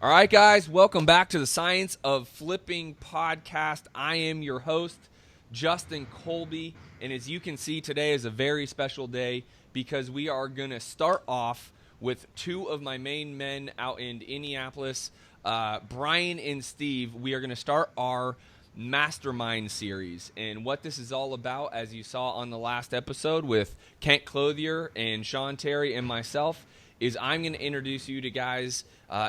All right, guys, welcome back to the Science of Flipping podcast. I am your host, Justin Colby, and as you can see, today is a very special day because we are going to start off with two of my main men out in Indianapolis, Brian and Steve. We are going to start our mastermind series, and what this is all about, as you saw on the last episode with Kent Clothier and Sean Terry and myself, is I'm going to introduce you to guys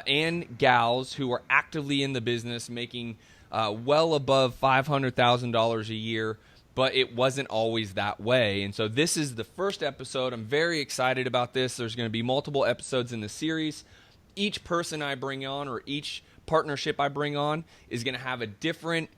and gals who are actively in the business, making well above $500,000 a year, but it wasn't always that way. And so this is the first episode. I'm very excited about this. There's going to be multiple episodes in the series. Each person I bring on, or each partnership I bring on, is going to have a different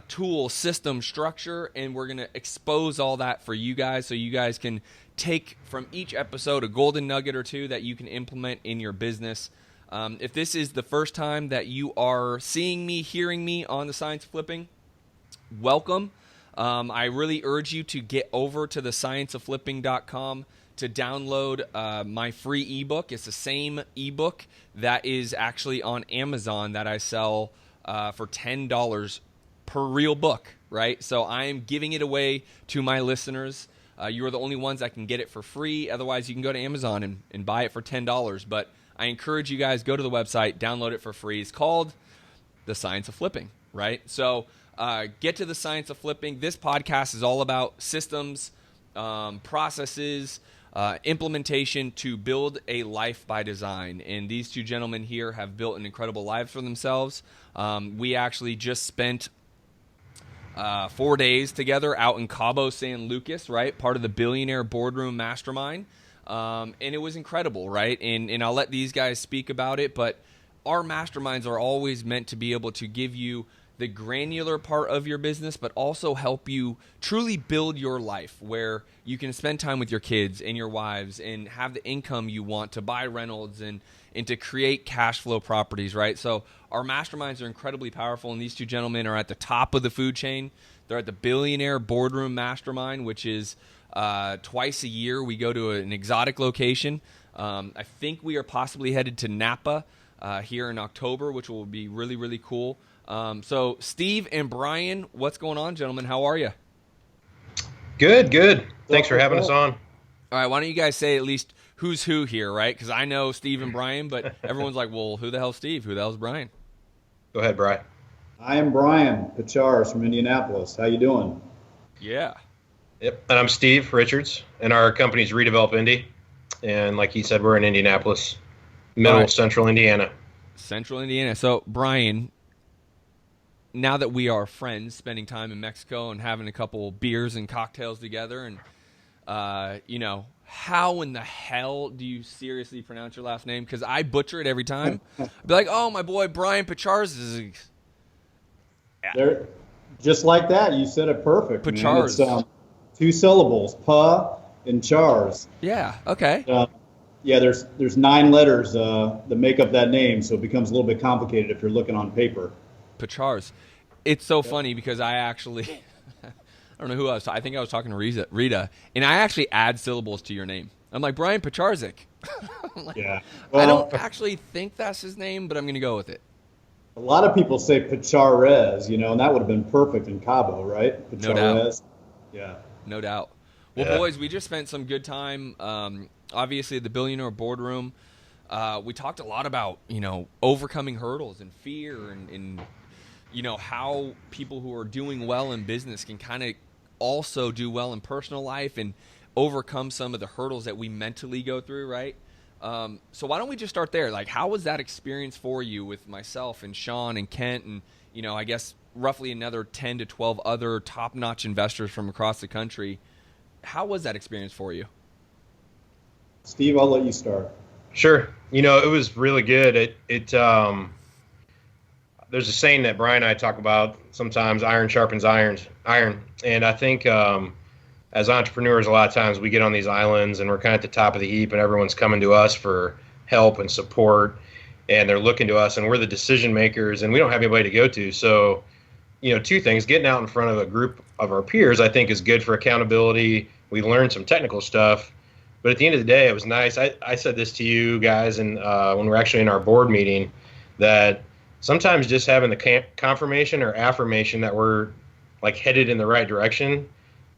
tool, system, structure, and we're going to expose all that for you guys so you guys can take from each episode a golden nugget or two that you can implement in your business. If this is the first time that you are seeing me, hearing me on the Science of Flipping, welcome. I really urge you to get over to the scienceofflipping.com to download my free ebook. It's the same ebook that is actually on Amazon that I sell for $10 per real book, right? So I am giving it away to my listeners. You are the only ones that can get it for free. Otherwise, you can go to Amazon and buy it for $10. But I encourage you guys, go to the website, download it for free. It's called The Science of Flipping, right? So get to The Science of Flipping. This podcast is all about systems, processes, implementation to build a life by design. And these two gentlemen here have built an incredible life for themselves. We actually just spent 4 days together out in Cabo San Lucas, right? Part of the Billionaire Boardroom Mastermind. And it was incredible, right? And I'll let these guys speak about it, but our masterminds are always meant to be able to give you the granular part of your business, but also help you truly build your life where you can spend time with your kids and your wives and have the income you want to buy rentals and to create cash flow properties, right? So our masterminds are incredibly powerful, and these two gentlemen are at the top of the food chain. They're at the Billionaire Boardroom Mastermind, which is twice a year we go to an exotic location. I think we are possibly headed to Napa here in October, which will be really, really cool. So Steve and Brian, what's going on, gentlemen? How are you? Good. Thanks for having us on. All right, why don't you guys say at least who's who here, right? Because I know Steve and Brian, but everyone's like, well, who the hell's Steve? Who the hell's Brian? Go ahead, Brian. I am Brian Pachciarz from Indianapolis. How you doing? Yeah. Yep. And I'm Steve Richards, and our company's Redevelop Indy. And like he said, we're in Indianapolis, central Indiana. Central Indiana. So, Brian, now that we are friends, spending time in Mexico and having a couple beers and cocktails together, and how in the hell do you seriously pronounce your last name? Because I butcher it every time. I'd be like, oh, my boy Brian Pachciarz is... They're just like that. You said it perfect. Pachciarz. It's 2 syllables, pa and chars. Yeah, okay. There's 9 letters that make up that name, so it becomes a little bit complicated if you're looking on paper. Pachciarz. It's so funny because I actually... I don't know who I was. I think I was talking to Rita, and I actually add syllables to your name. I'm like, Brian Pachciarz. Yeah. Well, I don't actually think that's his name, but I'm going to go with it. A lot of people say Pachciarz, and that would have been perfect in Cabo, right? Pachciarz. No doubt. Yeah. No doubt. Well, boys, we just spent some good time. Obviously, at the Billionaire Boardroom, we talked a lot about, overcoming hurdles and fear and how people who are doing well in business can kind of also do well in personal life and overcome some of the hurdles that we mentally go through, right? So why don't we just start there? Like, how was that experience for you with myself and Sean and Kent and, I guess roughly another 10 to 12 other top-notch investors from across the country? How was that experience for you? Steve, I'll let you start. Sure. It was really good. There's a saying that Brian and I talk about sometimes: iron sharpens iron. And I think as entrepreneurs, a lot of times we get on these islands and we're kind of at the top of the heap and everyone's coming to us for help and support, and they're looking to us and we're the decision makers and we don't have anybody to go to. So, 2 things: getting out in front of a group of our peers, I think, is good for accountability. We learned some technical stuff, but at the end of the day, it was nice. I said this to you guys and when we're actually in our board meeting, that sometimes just having the confirmation or affirmation that we're like headed in the right direction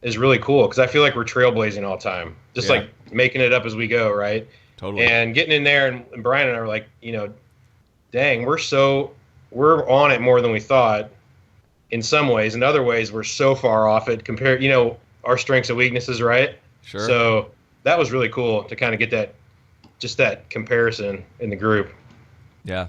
is really cool, because I feel like we're trailblazing all the time, just like making it up as we go, right? Totally. And getting in there, and Brian and I were like, dang, we're on it more than we thought in some ways. In other ways, we're so far off it compared, our strengths and weaknesses, right? Sure. So that was really cool to kind of get that comparison in the group. Yeah.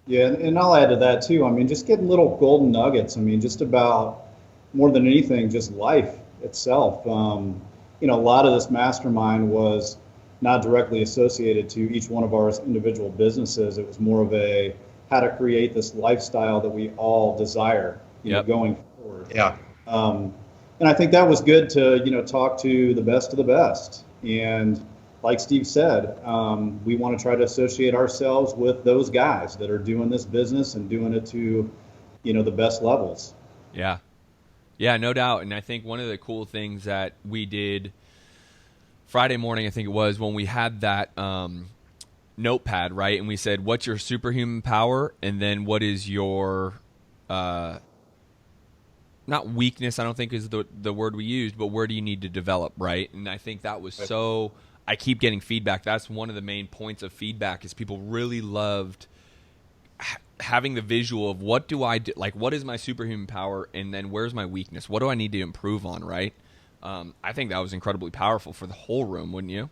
Yeah, and I'll add to that too. I mean, just getting little golden nuggets. I mean, just about more than anything, just life itself. A lot of this mastermind was not directly associated to each one of our individual businesses. It was more of a how to create this lifestyle that we all desire, going forward. Yeah. And I think that was good to, talk to the best of the best. And like Steve said, we want to try to associate ourselves with those guys that are doing this business and doing it to, the best levels. Yeah. Yeah, no doubt. And I think one of the cool things that we did Friday morning, I think it was, when we had that notepad, right? And we said, what's your superhuman power? And then what is your, not weakness, I don't think is the word we used, but where do you need to develop, right? And I think that was so, I keep getting feedback. That's one of the main points of feedback, is people really loved having the visual of what do I do, like what is my superhuman power, and then where's my weakness? What do I need to improve on, right? I think that was incredibly powerful for the whole room, wouldn't you?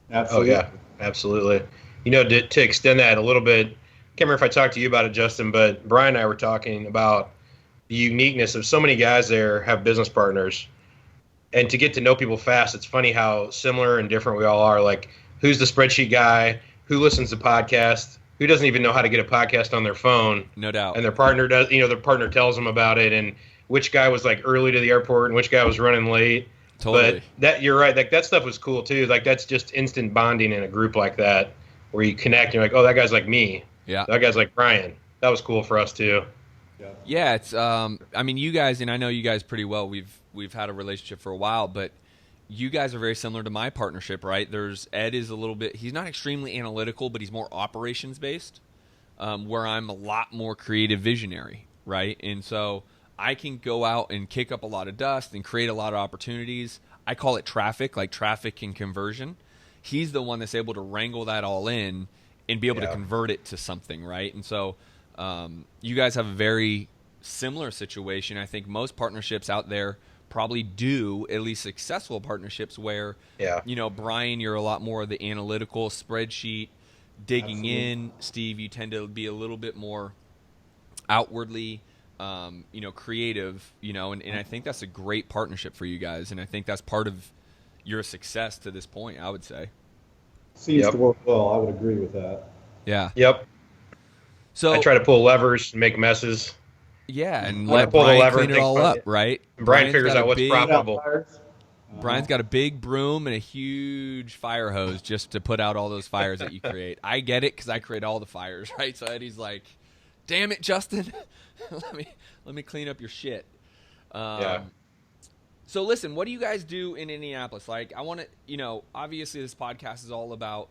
Absolutely. Oh, yeah, absolutely. To extend that a little bit, I can't remember if I talked to you about it, Justin, but Brian and I were talking about the uniqueness of so many guys there have business partners. And to get to know people fast, it's funny how similar and different we all are. Like, who's the spreadsheet guy? Who listens to podcasts? Who doesn't even know how to get a podcast on their phone? No doubt. And their partner does, their partner tells them about it, and which guy was like early to the airport and which guy was running late. Totally. But you're right. Like, that stuff was cool too. Like, that's just instant bonding in a group like that, where you connect and you're like, oh, that guy's like me. Yeah. That guy's like Brian. That was cool for us too. Yeah, it's I mean, you guys, and I know you guys pretty well. We've had a relationship for a while, but you guys are very similar to my partnership, right? Ed is a little bit, he's not extremely analytical, but he's more operations based, where I'm a lot more creative visionary, right? And so I can go out and kick up a lot of dust and create a lot of opportunities. I call it traffic, like traffic and conversion. He's the one that's able to wrangle that all in and be able to convert it to something, right? And so you guys have a very similar situation. I think most partnerships out there probably do, at least successful partnerships, where, Brian, you're a lot more of the analytical spreadsheet, digging in. Steve, you tend to be a little bit more outwardly, creative, and I think that's a great partnership for you guys. And I think that's part of your success to this point, I would say. Seems to work well. I would agree with that. Yeah. Yep. So I try to pull levers and make messes. Yeah, and I let pull the Brian lever clean and it all think, up, right? And Brian figures out what's profitable. Brian's got a big broom and a huge fire hose just to put out all those fires that you create. I get it, because I create all the fires, right? So Eddie's like, damn it, Justin. let me clean up your shit. So listen, what do you guys do in Indianapolis? Like, I want to, obviously this podcast is all about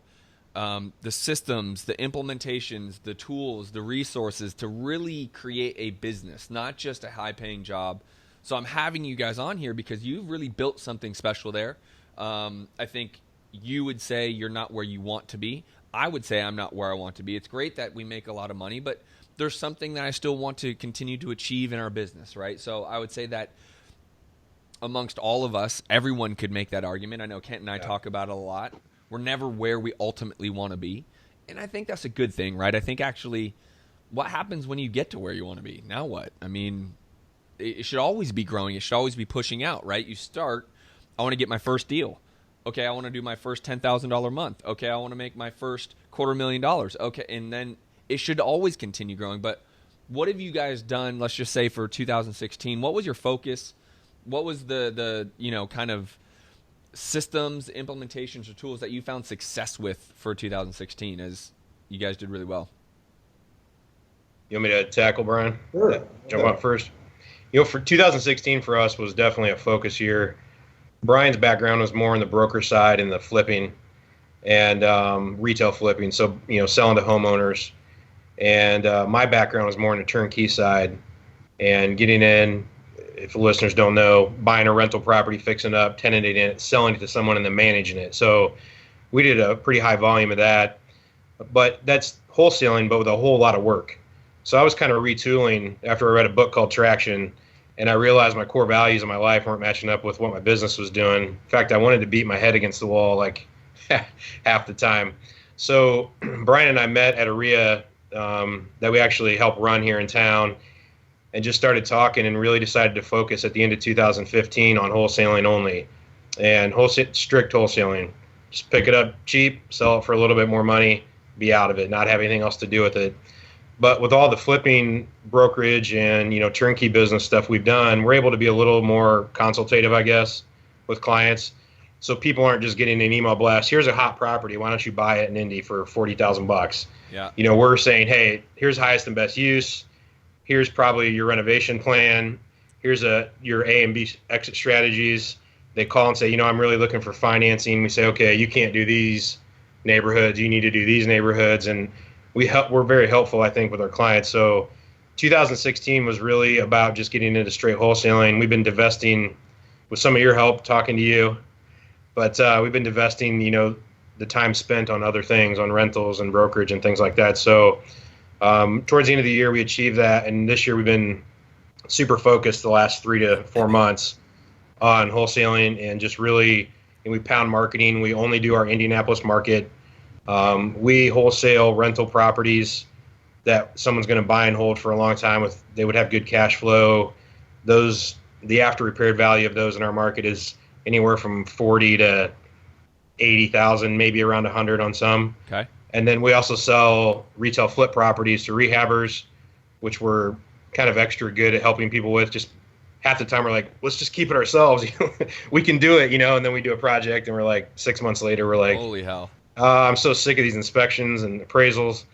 the systems, the implementations, the tools, the resources to really create a business, not just a high-paying job. So I'm having you guys on here because you've really built something special there. I think you would say you're not where you want to be. I would say I'm not where I want to be. It's great that we make a lot of money, but there's something that I still want to continue to achieve in our business, right? So I would say that amongst all of us, everyone could make that argument. I know Kent and I talk about it a lot. We're never where we ultimately want to be. And I think that's a good thing, right? I think actually what happens when you get to where you want to be? Now what? I mean, it should always be growing. It should always be pushing out, right? You start, I want to get my first deal. Okay, I want to do my first $10,000 month. Okay, I want to make my first $250,000. Okay, and then it should always continue growing. But what have you guys done, let's just say for 2016? What was your focus? What was the kind of systems, implementations, or tools that you found success with for 2016, as you guys did really well? You want me to tackle, Brian? Sure. Jump up first. For 2016 for us was definitely a focus year. Brian's background was more on the broker side and the flipping and retail flipping. So, selling to homeowners. And my background was more on the turnkey side and getting in, if the listeners don't know, buying a rental property, fixing it up, tenanting it, selling it to someone, and then managing it. So we did a pretty high volume of that. But that's wholesaling, but with a whole lot of work. So I was kind of retooling after I read a book called Traction, and I realized my core values in my life weren't matching up with what my business was doing. In fact, I wanted to beat my head against the wall like half the time. So Brian and I met at a RIA that we actually help run here in town, and just started talking and really decided to focus at the end of 2015 on wholesaling only, and strict wholesaling. Just pick it up cheap, sell it for a little bit more money, be out of it, not have anything else to do with it. But with all the flipping brokerage and, turnkey business stuff we've done, we're able to be a little more consultative, I guess, with clients. So people aren't just getting an email blast, here's a hot property, why don't you buy it in Indy for $40,000? Yeah. We're saying, hey, here's highest and best use. Here's probably your renovation plan. Here's your A and B exit strategies. They call and say, I'm really looking for financing. We say, okay, you can't do these neighborhoods. You need to do these neighborhoods. And we're very helpful, I think, with our clients. So 2016 was really about just getting into straight wholesaling. We've been divesting with some of your help, talking to you. But we've been divesting, the time spent on other things, on rentals and brokerage and things like that. So towards the end of the year, we achieved that. And this year we've been super focused the last 3 to 4 months on wholesaling and just really, and we pound marketing. We only do our Indianapolis market. We wholesale rental properties that someone's going to buy and hold for a long time. They would have good cash flow. The after repaired value of those in our market is anywhere from 40 to 80,000, maybe around 100 on some. Okay. And then we also sell retail flip properties to rehabbers, which we're kind of extra good at helping people with. Just half the time we're like, let's just keep it ourselves. We can do it, and then we do a project and we're like 6 months later, we're like, holy hell. I'm so sick of these inspections and appraisals.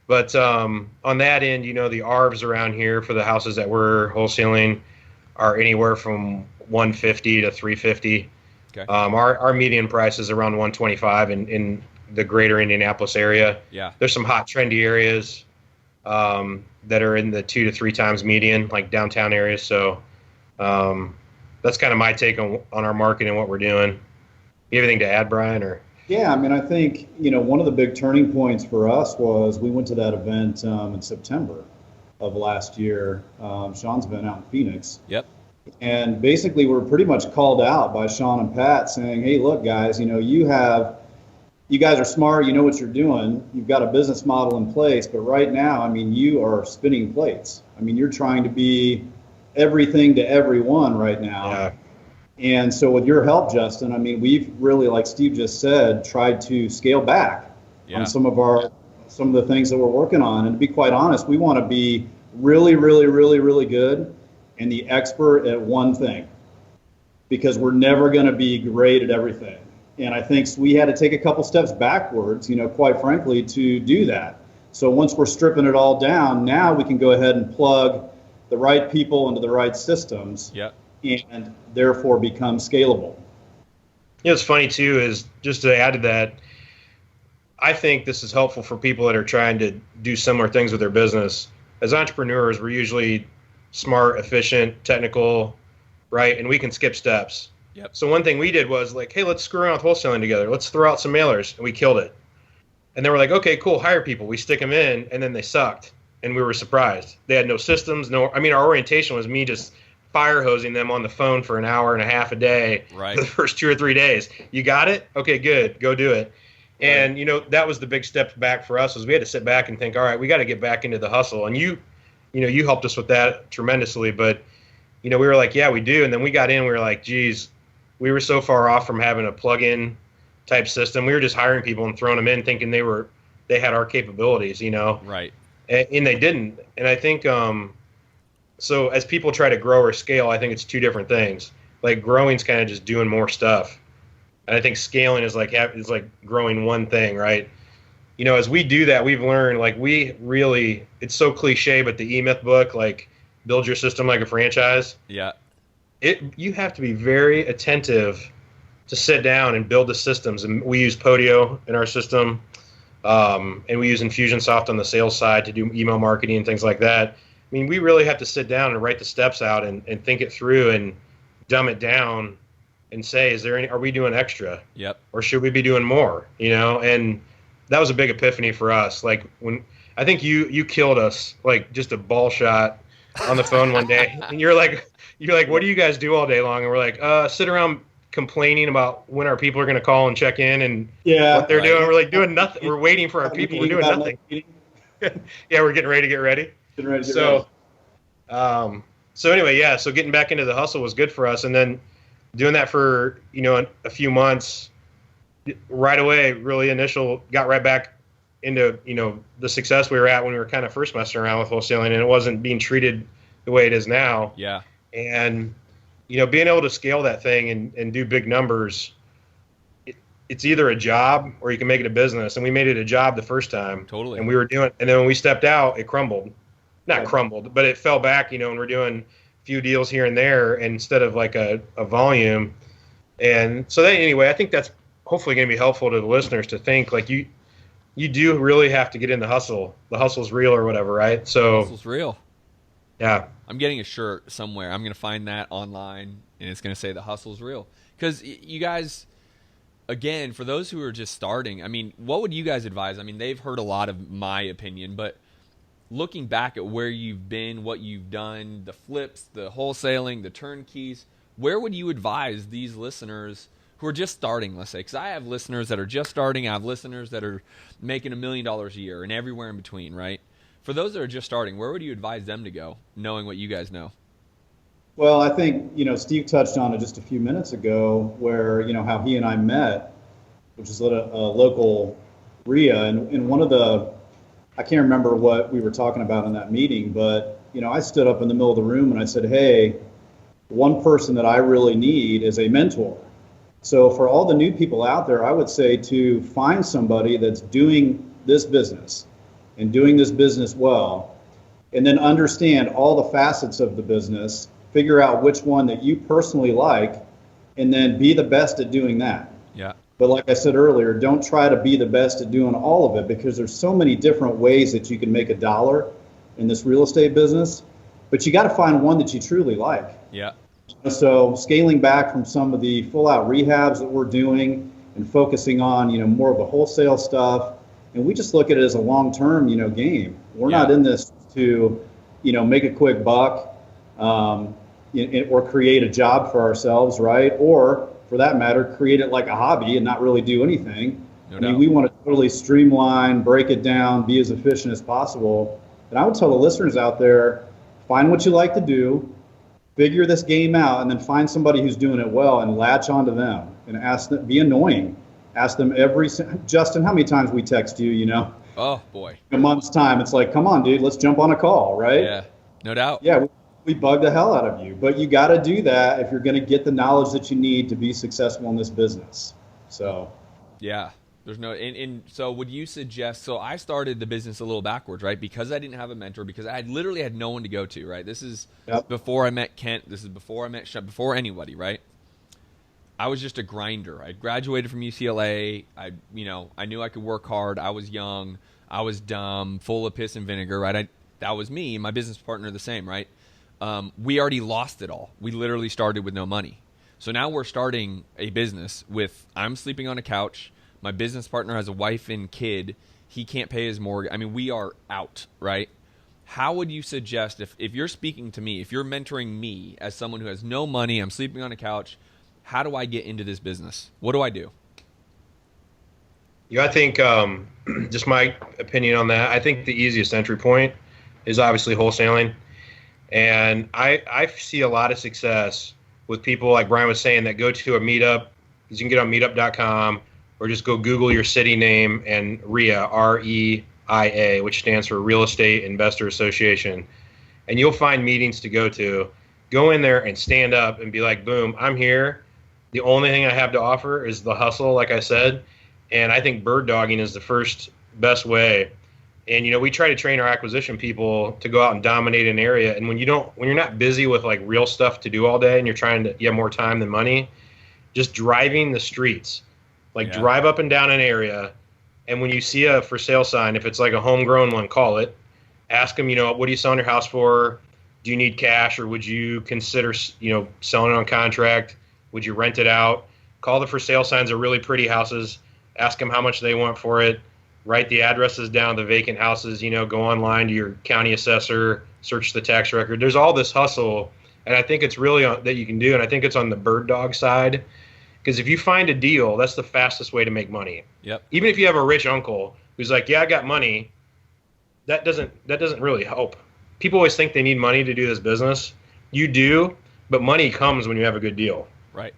But on that end, the ARVs around here for the houses that we're wholesaling are anywhere from 150 to 350. Okay. Our median price is around 125 in the greater Indianapolis area. Yeah. There's some hot, trendy areas that are in the 2 to 3 times median, like downtown areas. So that's kind of my take on our market and what we're doing. You have anything to add, Brian? Or Yeah, I think, one of the big turning points for us was we went to that event in September of last year. Sean's been out in Phoenix. Yep. And basically we're pretty much called out by Sean and Pat saying, hey, look, guys, you guys are smart, you know what you're doing, you've got a business model in place, but right now, you are spinning plates. You're trying to be everything to everyone right now. Yeah. And so with your help, Justin, we've really, like Steve just said, tried to scale back on some of the things that we're working on. And to be quite honest, we want to be really, really, really, really good and the expert at one thing, because we're never going to be great at everything. And I think we had to take a couple steps backwards, quite frankly, to do that. So once we're stripping it all down, now we can go ahead and plug the right people into the right systems. Yep. And therefore become scalable. What's funny too is, just to add to that, I think this is helpful for people that are trying to do similar things with their business. As entrepreneurs, we're usually smart, efficient, technical, right? And we can skip steps. Yep. So one thing we did was like, hey, let's screw around with wholesaling together. Let's throw out some mailers. And we killed it. And then we're like, okay, cool, hire people. We stick them in, and then they sucked. And we were surprised. They had no systems. Our orientation was me just fire hosing them on the phone for an hour and a half a day for the first 2 or 3 days. You got it? Okay, good. Go do it. And, that was the big step back for us, was we had to sit back and think, all right, we got to get back into the hustle. And you helped us with that tremendously. But, we were like, yeah, we do. And then we got in, we were like, geez, we were so far off from having a plug-in type system. We were just hiring people and throwing them in thinking they had our capabilities, Right. And they didn't. And I think, so as people try to grow or scale, I think it's two different things. Like growing's kind of just doing more stuff. And I think scaling is like growing one thing, right? As we do that, we've learned, like, it's so cliche, but the E-Myth book, like, build your system like a franchise. Yeah. You have to be very attentive to sit down and build the systems. And we use Podio in our system. And we use Infusionsoft on the sales side to do email marketing and things like that. I mean, we really have to sit down and write the steps out and think it through and dumb it down and say, are we doing extra? Yep. Or should we be doing more? And that was a big epiphany for us. Like when I think you killed us, like just a ball shot on the phone one day, and you're like, what do you guys do all day long? And we're like, sit around complaining about when our people are going to call and check in and what they're doing. We're like doing nothing. We're waiting for our people. We're doing nothing. Yeah, we're getting ready to get ready. So anyway, yeah. So getting back into the hustle was good for us, and then doing that for a few months, right away, really got right back into the success we were at when we were kind of first messing around with wholesaling, and it wasn't being treated the way it is now. Yeah. And being able to scale that thing and do big numbers, it's either a job or you can make it a business. And we made it a job the first time. Totally. And we were doing, and then when we stepped out, it crumbled. Not crumbled, but it fell back, and we're doing a few deals here and there instead of like a volume. And so then anyway, I think that's hopefully going to be helpful to the listeners to think like you do really have to get in the hustle. The hustle's real or whatever, right? So hustle's real. Yeah. I'm getting a shirt somewhere. I'm going to find that online, and it's going to say the hustle's real. Because you guys, again, for those who are just starting, I mean, what would you guys advise? I mean, they've heard a lot of my opinion, but looking back at where you've been, what you've done, the flips, the wholesaling, the turnkeys, where would you advise these listeners who are just starting, let's say? Because I have listeners that are just starting. I have listeners that are making $1 million a year and everywhere in between, right? For those that are just starting, where would you advise them to go, knowing what you guys know? Well, I think, Steve touched on it just a few minutes ago where, how he and I met, which is a local RIA. And one of I can't remember what we were talking about in that meeting, but, I stood up in the middle of the room and I said, hey, one person that I really need is a mentor. So for all the new people out there, I would say to find somebody that's doing this business and doing this business well, and then understand all the facets of the business, figure out which one that you personally like, and then be the best at doing that. Yeah. But like I said earlier, don't try to be the best at doing all of it, because there's so many different ways that you can make $1 in this real estate business, but you got to find one that you truly like. Yeah. So scaling back from some of the full out rehabs that we're doing and focusing on, more of the wholesale stuff. And we just look at it as a long-term, game. We're not in this to, make a quick buck or create a job for ourselves, right? Or for that matter, create it like a hobby and not really do anything. No I doubt. mean, we want to totally streamline, break it down, be as efficient as possible. And I would tell the listeners out there, find what you like to do, figure this game out, and then find somebody who's doing it well and latch onto them and ask them, be annoying. Ask them Justin, how many times we text you, Oh, boy. in a month's time. It's like, come on, dude, let's jump on a call, right? Yeah, no doubt. Yeah, we bug the hell out of you. But you got to do that if you're going to get the knowledge that you need to be successful in this business. So. Yeah. There's no, and so would you suggest, so I started the business a little backwards, right? Because I didn't have a mentor, because I literally had no one to go to, right? This is before I met Kent. This is before I met Shep, before anybody, right? I was just a grinder. I graduated from UCLA. I knew I could work hard. I was young. I was dumb, full of piss and vinegar, right? That was me. My business partner, the same, right? We already lost it all. We literally started with no money. So now we're starting a business with, I'm sleeping on a couch. My business partner has a wife and kid. He can't pay his mortgage. I mean, we are out, right? How would you suggest, if you're speaking to me, if you're mentoring me as someone who has no money, I'm sleeping on a couch, how do I get into this business? What do I do? I think, just my opinion on that, I think the easiest entry point is obviously wholesaling. And I see a lot of success with people, like Brian was saying, that go to a meetup. You can get on meetup.com, or just go Google your city name and RIA, R-E-I-A, which stands for Real Estate Investor Association. And you'll find meetings to go to. Go in there and stand up and be like, boom, I'm here. The only thing I have to offer is the hustle, like I said. And I think bird dogging is the first best way. And, we try to train our acquisition people to go out and dominate an area. And when you're not busy with like real stuff to do all day and you have more time than money, just driving the streets. Drive up and down an area And when you see a for sale sign, if it's like a homegrown one, call it. Ask them, what are you selling your house for? Do you need cash, or would you consider, selling it on contract? Would you rent it out? Call the for sale signs of really pretty houses. Ask them how much they want for it. Write the addresses down, the vacant houses, go online to your county assessor, search the tax record. There's all this hustle, and I think it's really that you can do, and I think it's on the bird dog side. Because if you find a deal, that's the fastest way to make money. Yep. Even if you have a rich uncle who's like, yeah, I got money, that doesn't really help. People always think they need money to do this business. You do, but money comes when you have a good deal. Right.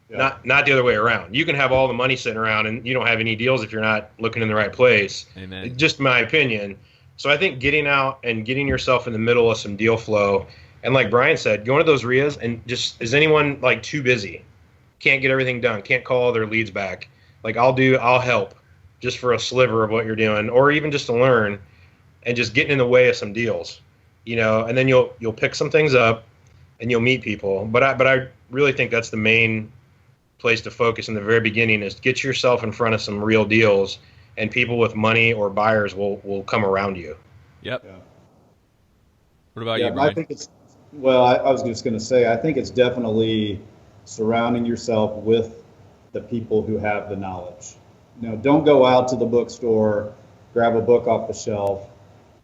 Yeah. Not the other way around. You can have all the money sitting around and you don't have any deals if you're not looking in the right place. Amen. Just my opinion. So I think getting out and getting yourself in the middle of some deal flow, and like Brian said, going to those RIAs and just, is anyone like too busy? Can't get everything done, can't call all their leads back. Like I'll help just for a sliver of what you're doing, or even just to learn and just getting in the way of some deals, and then you'll pick some things up and you'll meet people. But I really think that's the main place to focus in the very beginning, is get yourself in front of some real deals, and people with money or buyers will come around you. Yep. Yeah. What about you, Brian? I think I was just going to say, I think it's definitely surrounding yourself with the people who have the knowledge. Don't go out to the bookstore, grab a book off the shelf,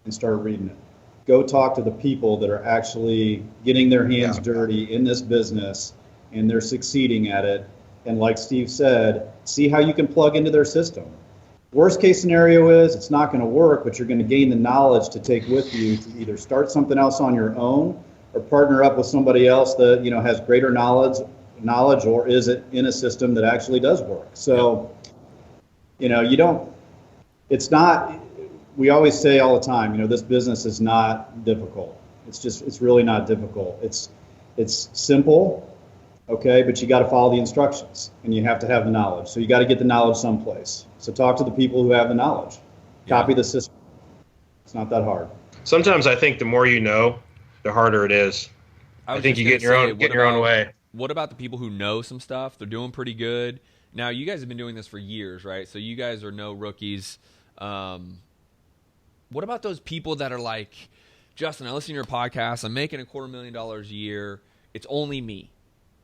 and start reading it. Go talk to the people that are actually getting their hands dirty in this business, and they're succeeding at it. And like Steve said, see how you can plug into their system. Worst case scenario is it's not going to work, but you're going to gain the knowledge to take with you to either start something else on your own or partner up with somebody else that has greater knowledge, or is it in a system that actually does work. So it's not, we always say all the time, this business is not difficult. It's really not difficult. It's simple, okay, but you got to follow the instructions, and you have to have the knowledge. So you got to get the knowledge someplace. So talk to the people who have the knowledge. Copy the system. It's not that hard. Sometimes I think the more you know, the harder it is. I think you get your own way. What about the people who know some stuff? They're doing pretty good. Now, you guys have been doing this for years, right? So you guys are no rookies. What about those people that are like, Justin, I listen to your podcast. I'm making $250,000 a year. It's only me.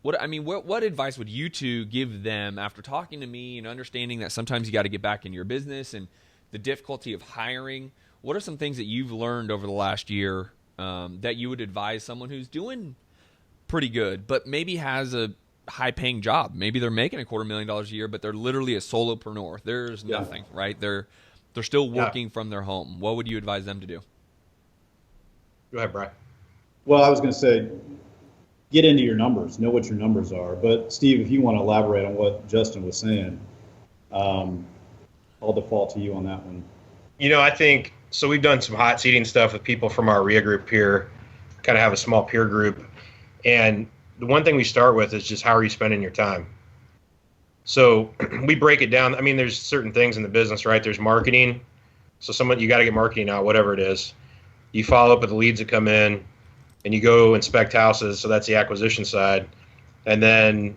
What advice would you two give them after talking to me and understanding that sometimes you got to get back in your business and the difficulty of hiring? What are some things that you've learned over the last year that you would advise someone who's doing pretty good, but maybe has a high-paying job? Maybe they're making $250,000 a year, but they're literally a solopreneur. There's nothing, right? They're still working from their home. What would you advise them to do? Go ahead, Brian. Well, I was going to say, get into your numbers, know what your numbers are. But Steve, if you want to elaborate on what Justin was saying, I'll default to you on that one. I think, so we've done some hot seating stuff with people from our RIA group here, kind of have a small peer group. And the one thing we start with is just, how are you spending your time? So we break it down. There's certain things in the business, right? There's marketing. So you got to get marketing out, whatever it is. You follow up with the leads that come in, and you go inspect houses. So that's the acquisition side. And then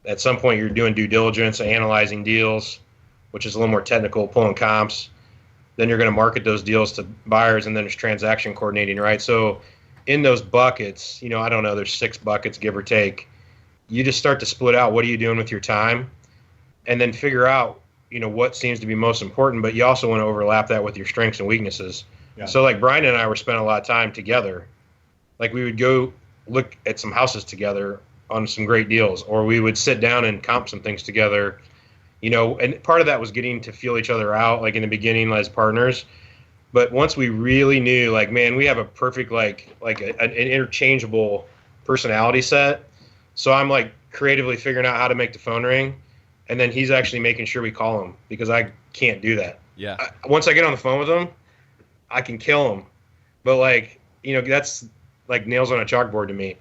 at some point you're doing due diligence, analyzing deals, which is a little more technical, pulling comps. Then you're going to market those deals to buyers, and then there's transaction coordinating, right? So in those buckets, I don't know, there's 6 buckets, give or take. You just start to split out, what are you doing with your time? And then figure out, what seems to be most important, but you also want to overlap that with your strengths and weaknesses. Yeah. So like Brian and I were spending a lot of time together. Like we would go look at some houses together on some great deals, or we would sit down and comp some things together, and part of that was getting to feel each other out, like in the beginning as partners. But once we really knew, like, man, we have a perfect, an interchangeable personality set. So I'm like creatively figuring out how to make the phone ring, and then he's actually making sure we call him, because I can't do that. Yeah. Once I get on the phone with him, I can kill him. But that's like nails on a chalkboard to me.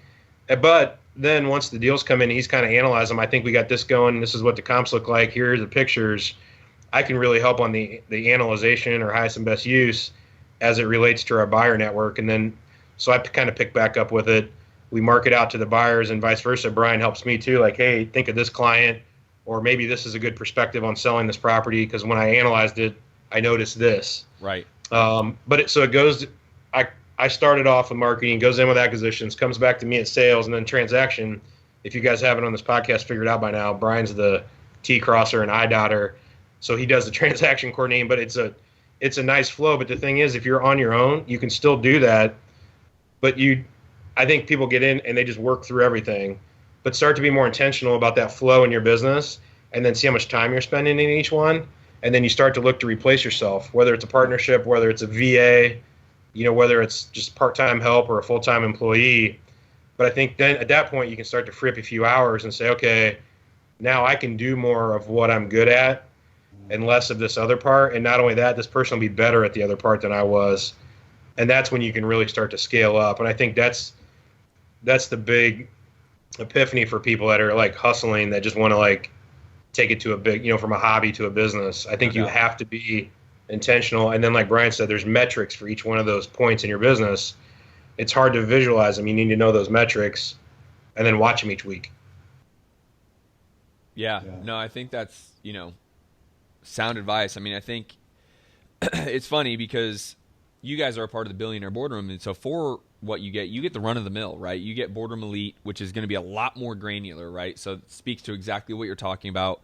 But then once the deals come in, he's kind of analyzed them. I think we got this going. This is what the comps look like. Here are the pictures. I can really help on the analyzation or highest and best use as it relates to our buyer network. And then, so I kind of pick back up with it. We market out to the buyers and vice versa. Brian helps me too. Like, hey, think of this client. or maybe this is a good perspective on selling this property because when I analyzed it, I noticed this. Right. So it goes. I started off with marketing, goes in with acquisitions, comes back to me at sales, and then transaction. If you guys haven't on this podcast figured out by now, Brian's the T crosser and I dotter, so he does the transaction coordinating. But it's a nice flow. But the thing is, if you're on your own, you can still do that. But I think people get in and they just work through everything. But start to be more intentional about that flow in your business, and then see how much time you're spending in each one. And then you start to look to replace yourself, whether it's a partnership, whether it's a VA, whether it's just part-time help or a full-time employee. But I think then at that point, you can start to free up a few hours and say, okay, now I can do more of what I'm good at and less of this other part. And not only that, this person will be better at the other part than I was. And that's when you can really start to scale up. And I think that's the big epiphany for people that are like hustling, that just want to like take it to a big, from a hobby to a business. I think you have to be intentional. And then like Brian said, there's metrics for each one of those points in your business. It's hard to visualize them. You need to know those metrics and then watch them each week. Yeah. No, I think that's, sound advice. I mean, I think it's funny because you guys are a part of the Billionaire Boardroom. And so for what you get the run of the mill, right? You get Boardroom Elite, which is going to be a lot more granular, right? So it speaks to exactly what you're talking about.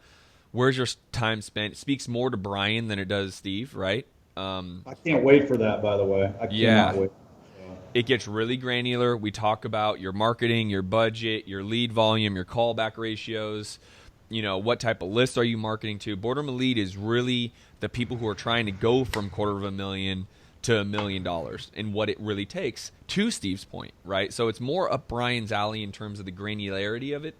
Where's your time spent? It speaks more to Brian than it does Steve, right? I can't wait for that, by the way. I cannot wait. It gets really granular. We talk about your marketing, your budget, your lead volume, your callback ratios, what type of lists are you marketing to. Boardroom Elite is really the people who are trying to go from $250,000 to $1 million and what it really takes, to Steve's point, right? So it's more up Brian's alley in terms of the granularity of it.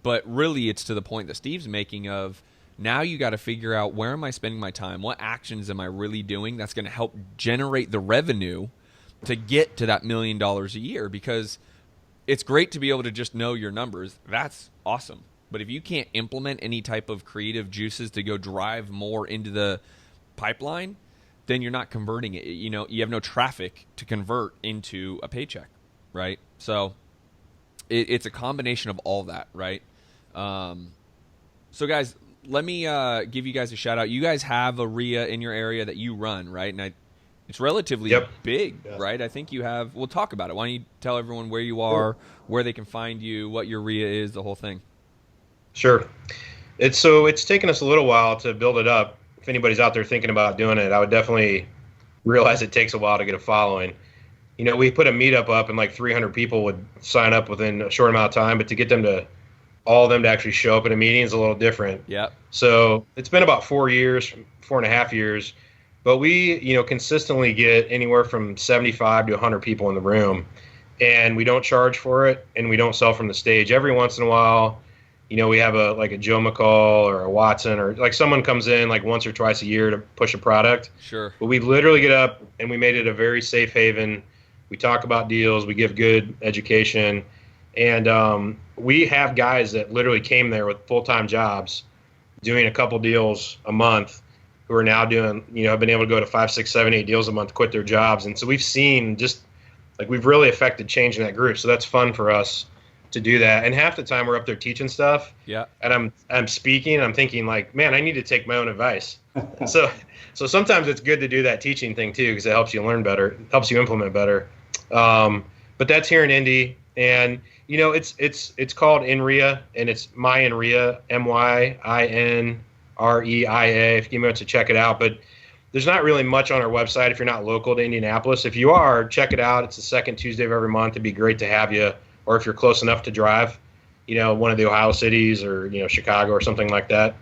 But really, it's to the point that Steve's making of now you got to figure out, where am I spending my time? What actions am I really doing that's going to help generate the revenue to get to that $1 million a year? Because it's great to be able to just know your numbers. That's awesome. But if you can't implement any type of creative juices to go drive more into the pipeline, then you're not converting it. You have no traffic to convert into a paycheck, right? So it's a combination of all that, right? So guys, let me give you guys a shout out. You guys have a RIA in your area that you run, right? And it's relatively big, right? I think you have. We'll talk about it. Why don't you tell everyone where you are, where they can find you, what your RIA is, the whole thing. Sure. It's taken us a little while to build it up. If anybody's out there thinking about doing it, I would definitely realize it takes a while to get a following. We put a meetup up and like 300 people would sign up within a short amount of time, but to get all of them to actually show up at a meeting is a little different. Yeah. So it's been about 4.5 years, but we, consistently get anywhere from 75 to 100 people in the room, and we don't charge for it, and we don't sell from the stage. Every once in a while, we have a Joe McCall or a Watson, or like someone comes in like once or twice a year to push a product. Sure. But we literally get up and we made it a very safe haven. We talk about deals. We give good education. And we have guys that literally came there with full-time jobs doing a couple deals a month who are now doing, have been able to go to 5, 6, 7, 8 deals a month, quit their jobs. And so we've seen we've really affected change in that group. So that's fun for us to do that. And half the time we're up there teaching stuff. Yeah. And I'm speaking, and I'm thinking like, man, I need to take my own advice. So sometimes it's good to do that teaching thing too, because it helps you learn better, helps you implement better. But that's here in Indy. And it's called INRIA, and it's My INRIA, MYINREIA. If you want to check it out, but there's not really much on our website if you're not local to Indianapolis. If you are, check it out. It's the second Tuesday of every month. It'd be great to have you, or if you're close enough to drive, one of the Ohio cities or Chicago or something like that.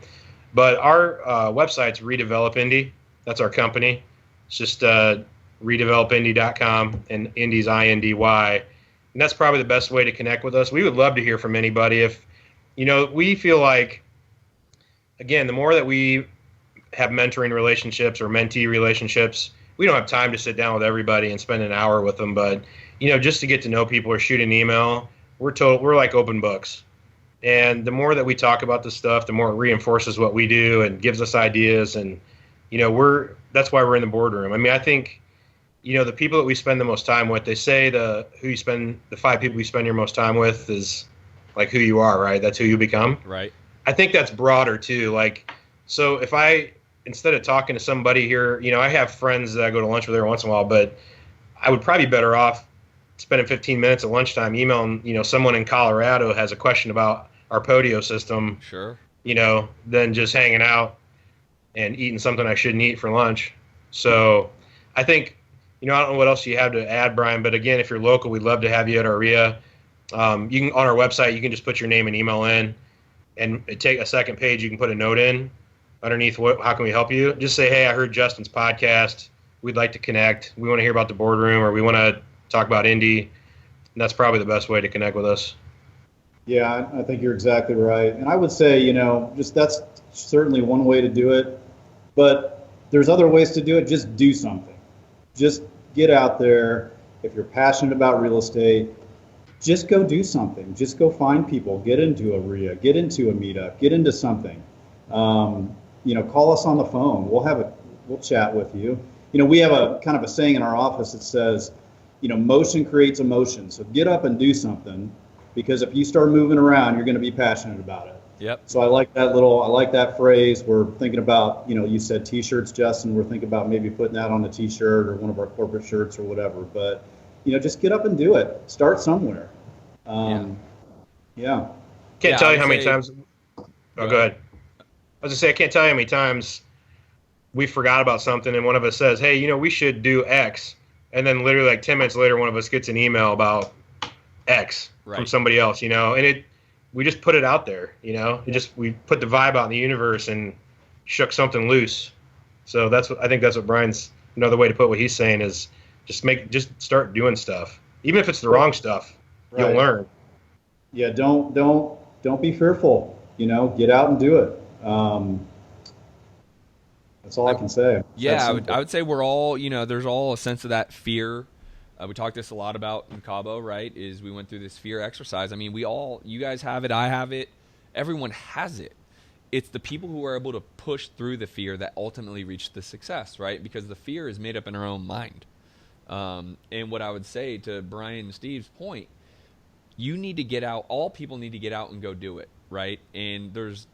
But our website's Redevelop Indy. That's our company. It's just redevelopindy.com, and Indy's INDY. And that's probably the best way to connect with us. We would love to hear from anybody. If, we feel like, again, the more that we have mentoring relationships or mentee relationships, we don't have time to sit down with everybody and spend an hour with them. But, just to get to know people or shoot an email, we're like open books. And the more that we talk about this stuff, the more it reinforces what we do and gives us ideas. And, that's why we're in the boardroom. I mean, I think, the people that we spend the most time with, they say the 5 people you spend your most time with is like who you are, right? That's who you become. Right. I think that's broader too. Like, so if instead of talking to somebody here, I have friends that I go to lunch with every once in a while, but I would probably be better off spending 15 minutes at lunchtime emailing, someone in Colorado has a question about our Podio system. Sure. Than just hanging out and eating something I shouldn't eat for lunch. So I think, I don't know what else you have to add, Brian, but again, if you're local, we'd love to have you at our RIA. You can, on our website, you can just put your name and email in, and take a second page. You can put a note in underneath how can we help you? Just say, hey, I heard Justin's podcast. We'd like to connect. We want to hear about the boardroom, or we want to talk about Indy. And that's probably the best way to connect with us. Yeah, I think you're exactly right. And I would say, just that's certainly one way to do it. But there's other ways to do it. Just do something. Just get out there. If you're passionate about real estate, just go do something. Just go find people. Get into a RIA. Get into a meetup. Get into something. Call us on the phone. We'll chat with you. We have a kind of a saying in our office that says, motion creates emotion. So get up and do something, because if you start moving around, you're going to be passionate about it. Yep. So I like that phrase. We're thinking about, you said T-shirts, Justin. We're thinking about maybe putting that on a T-shirt or one of our corporate shirts or whatever. But, just get up and do it. Start somewhere. Yeah. Can't tell you how many times. Oh, go ahead. I was going to say, I can't tell you how many times we forgot about something and one of us says, hey, we should do X. And then literally like 10 minutes later, one of us gets an email about X from somebody else, and we just put it out there, we put the vibe out in the universe and shook something loose. So I think that's what Brian's, another way to put what he's saying is just start doing stuff. Even if it's the wrong stuff, you'll learn. Yeah. Don't be fearful, get out and do it. That's all I can say. Yeah, I would say we're all, there's all a sense of that fear. We talked this a lot about in Cabo, right, is we went through this fear exercise. I mean, you guys have it, I have it, everyone has it. It's the people who are able to push through the fear that ultimately reach the success, right? Because the fear is made up in our own mind. And what I would say to Brian and Steve's point, you need to get out, all people need to get out and go do it, right? And there's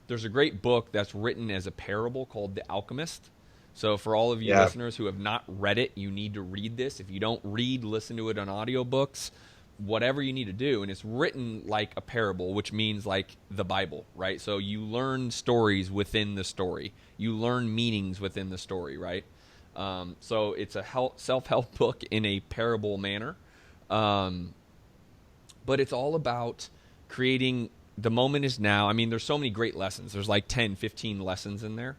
a great book that's written as a parable called The Alchemist. So for all of you listeners who have not read it, you need to read this. If you don't read, listen to it on audiobooks, whatever you need to do. And it's written like a parable, which means like the Bible, right? So you learn stories within the story. You learn meanings within the story, right? So it's a self-help book in a parable manner. But it's all about creating the moment is now. I mean, there's so many great lessons. There's like 10, 15 lessons in there.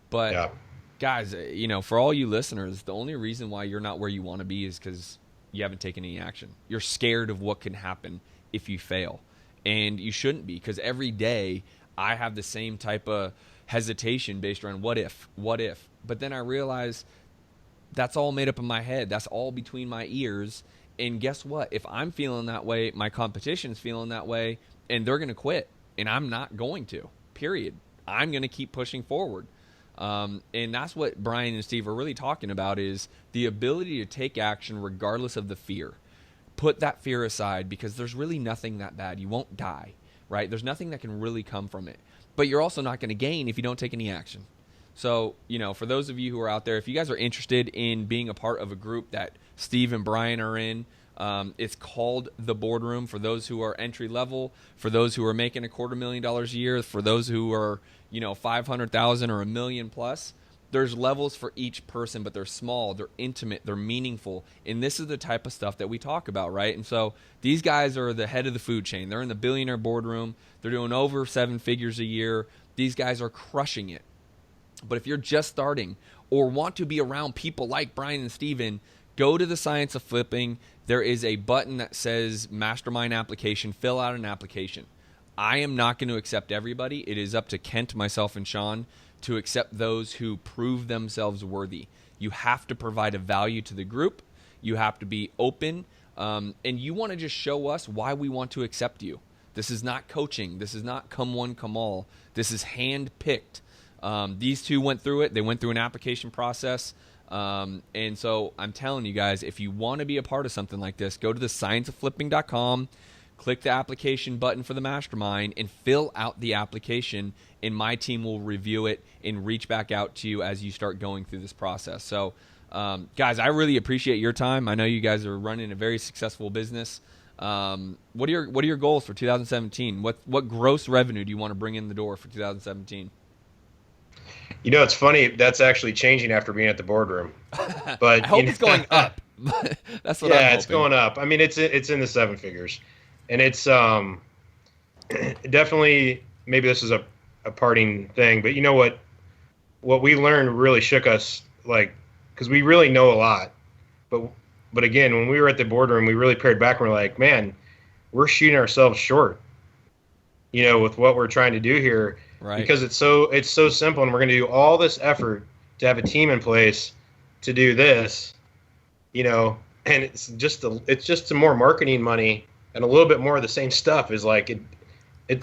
But guys, for all you listeners, the only reason why you're not where you want to be is because you haven't taken any action. You're scared of what can happen if you fail. And you shouldn't be, because every day I have the same type of hesitation based around what if. But then I realize that's all made up in my head. That's all between my ears. And guess what? If I'm feeling that way, my competition's feeling that way, and they're going to quit. And I'm not going to, period. I'm going to keep pushing forward. And that's what Brian and Steve are really talking about, is the ability to take action regardless of the fear. Put that fear aside, because there's really nothing that bad. You won't die, right? There's nothing that can really come from it. But you're also not going to gain if you don't take any action. So, for those of you who are out there, if you guys are interested in being a part of a group that Steve and Brian are in, it's called The Boardroom. For those who are entry level, for those who are making $250,000 a year, for those who are, 500,000 or $1 million plus, there's levels for each person, but they're small, they're intimate, they're meaningful. And this is the type of stuff that we talk about, right? And so these guys are the head of the food chain. They're in the Billionaire Boardroom. They're doing over 7 figures a year. These guys are crushing it. But if you're just starting or want to be around people like Brian and Steven, go to the Science of Flipping. There is a button that says Mastermind application. Fill out an application. I am not going to accept everybody. It is up to Kent, myself, and Sean to accept those who prove themselves worthy. You have to provide a value to the group. You have to be open. And you want to just show us why we want to accept you. This is not coaching. This is not come one, come all. This is hand-picked. These two went through it. They went through an application process. And so I'm telling you guys, if you want to be a part of something like this, go to thescienceofflipping.com. click the application button for the mastermind and fill out the application, and my team will review it and reach back out to you as you start going through this process. So, guys, I really appreciate your time. I know you guys are running a very successful business. What are your goals for 2017? What gross revenue do you want to bring in the door for 2017? It's funny. That's actually changing after being at the boardroom. But I hope it's going up. That's what I'm hoping. It's going up. I mean, it's in the 7 figures, and it's definitely, maybe this is a parting thing, but what we learned really shook us, because we really know a lot, but again, when we were at the boardroom, we really pared back and we're like, man, we're shooting ourselves short, with what we're trying to do here. Right. Because it's so simple, and we're going to do all this effort to have a team in place to do this, and it's just some more marketing money and a little bit more of the same stuff. Is the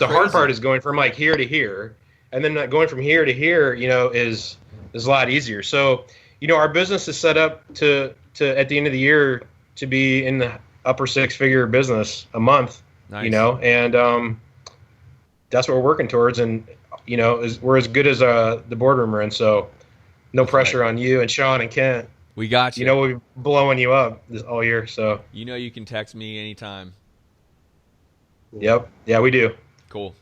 hard part is going from here to here, and then going from here to here, is a lot easier. So, our business is set up to at the end of the year to be in the upper 6-figure business a month. Nice. And that's what we're working towards, and we're as good as the boardroom are in, so no pressure on you and Sean and Kent. We got you. We'll be blowing you up all year, so you can text me anytime. Yep. Yeah, we do. Cool.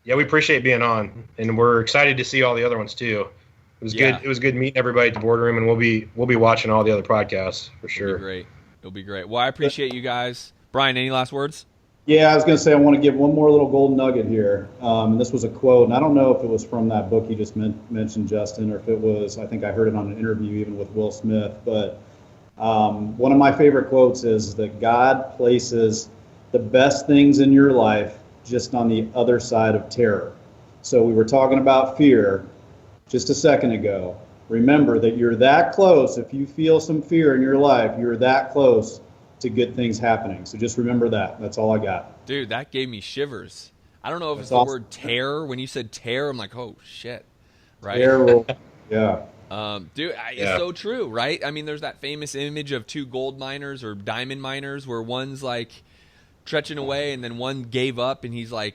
Yeah, we appreciate being on, and we're excited to see all the other ones too. It was good. It was good meeting everybody at the boardroom, and we'll be watching all the other podcasts for sure. It'll be great. Well, I appreciate you guys. Brian, any last words? Yeah, I was going to say I want to give one more little golden nugget here. And this was a quote, and I don't know if it was from that book you just mentioned, Justin, or if it was, I think I heard it on an interview even with Will Smith. But one of my favorite quotes is that God places the best things in your life just on the other side of terror. So we were talking about fear just a second ago. Remember that you're that close. If you feel some fear in your life, you're that close to good things happening. So just remember that. That's all I got. Dude, that gave me shivers. I don't know if it's the word terror. When you said terror, I'm like, oh, shit. Right? Terror, yeah. It's so true, right? I mean, there's that famous image of 2 gold miners or diamond miners where one's stretching away and then one gave up and he's a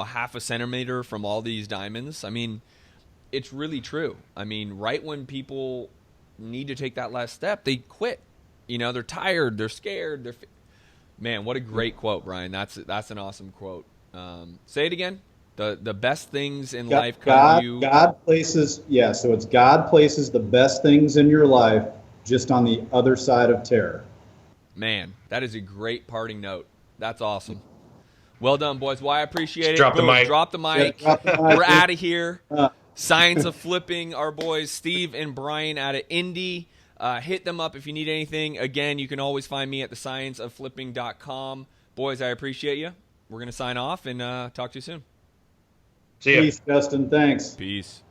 half a centimeter from all these diamonds. I mean, it's really true. I mean, right when people need to take that last step, they quit. They're tired, they're scared. Man, what a great quote, Brian. That's an awesome quote. Say it again. The best things in life come to you. God places, so it's God places the best things in your life just on the other side of terror. Man, that is a great parting note. That's awesome. Well done, boys. Well, I appreciate it. Drop the mic. Drop the mic. Yeah, drop the mic. We're out of here. Science of Flipping, our boys Steve and Brian out of Indy. Hit them up if you need anything. Again, you can always find me at thescienceofflipping.com. Boys, I appreciate you. We're going to sign off and talk to you soon. See ya. Peace, Justin. Thanks. Peace.